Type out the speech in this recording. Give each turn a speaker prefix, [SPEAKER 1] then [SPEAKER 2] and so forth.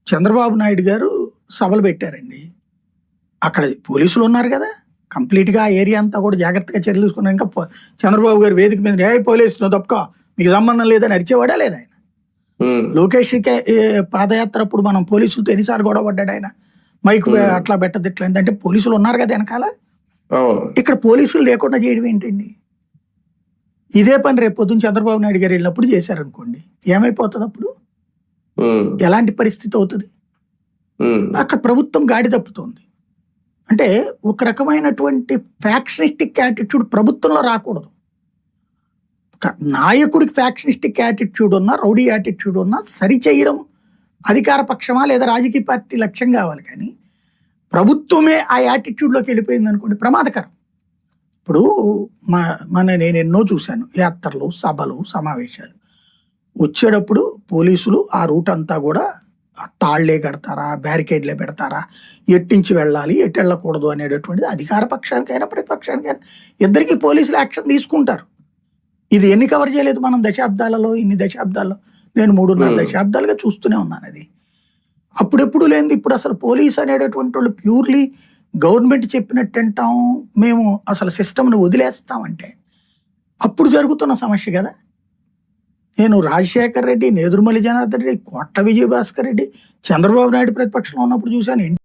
[SPEAKER 1] చంద్రబాబు నాయుడు గారు సభలు పెట్టారండి. అక్కడ పోలీసులు ఉన్నారు కదా! కంప్లీట్‌గా ఆ ఏరియా అంతా కూడా జాగ్రత్తగా చర్యలు తీసుకున్నారు. ఇంకా చంద్రబాబు గారు వేదిక మీద "ఏయ్ పోలీసు నువ్వు తప్పుకో, మీకు సంబంధం లేదని" అరిచేవాడా లేదా ఆయన? లోకేష్‌కే పాదయాత్ర అప్పుడు మనం పోలీసులతో ఎన్నిసార్లు గొడవ పడ్డాడు ఆయన. మైక్ అట్లా పెట్టదు ఇట్లా అంటే పోలీసులు ఉన్నారు కదా వెనకాల. ఇక్కడ పోలీసులు లేకుండా చేయడం ఏంటండి? ఇదే పని రేపు పొద్దున్న చంద్రబాబు నాయుడు గారు వెళ్ళినప్పుడు చేశారనుకోండి, ఏమైపోతుంది అప్పుడు? ఎలాంటి పరిస్థితి అవుతుంది? అక్కడ ప్రభుత్వం గాడి తప్పుతోంది. అంటే ఒక రకమైనటువంటి ఫ్యాక్షనిస్టిక్ యాటిట్యూడ్ ప్రభుత్వంలో రాకూడదు. నాయకుడికి ఫ్యాక్షనిస్టిక్ యాటిట్యూడ్ ఉన్నా, రౌడీ యాటిట్యూడ్ ఉన్నా సరిచేయడం అధికార పక్షమా లేదా రాజకీయ పార్టీ లక్ష్యం కావాలి. కానీ ప్రభుత్వమే ఆ యాటిట్యూడ్లోకి వెళ్ళిపోయింది అనుకోండి, ప్రమాదకరం. ఇప్పుడు నేను ఎన్నో చూశాను, యాత్రలు, సభలు, సమావేశాలు. వచ్చేటప్పుడు పోలీసులు ఆ రూట్ అంతా కూడా తాళ్లే కడతారా, బ్యారికేడ్లే పెడతారా, ఎట్టించి వెళ్ళాలి, ఎటు వెళ్ళకూడదు అనేటటువంటిది అధికార పక్షానికైనా ప్రతిపక్షానికైనా ఇద్దరికి పోలీసులు యాక్షన్ తీసుకుంటారు. ఇది ఎన్ని కవర్ చేయలేదు మనం దశాబ్దాలలో, ఇన్ని దశాబ్దాల్లో. నేను 3.5 దశాబ్దాలుగా చూస్తూనే ఉన్నాను. అది అప్పుడెప్పుడు లేనిది ఇప్పుడు అసలు పోలీస్ అనేటటువంటి వాళ్ళు ప్యూర్లీ గవర్నమెంట్ చెప్పినట్టు అంటాం, మేము అసలు సిస్టమ్ని వదిలేస్తామంటే అప్పుడు జరుగుతున్న సమస్య కదా. నేను రాజశేఖర్ రెడ్డి, నేదురుమల్లి జనార్దన్ రెడ్డి, కోట్ల విజయభాస్కర్ రెడ్డి, చంద్రబాబు నాయుడు ప్రతిపక్షంలో ఉన్నప్పుడు చూశాను.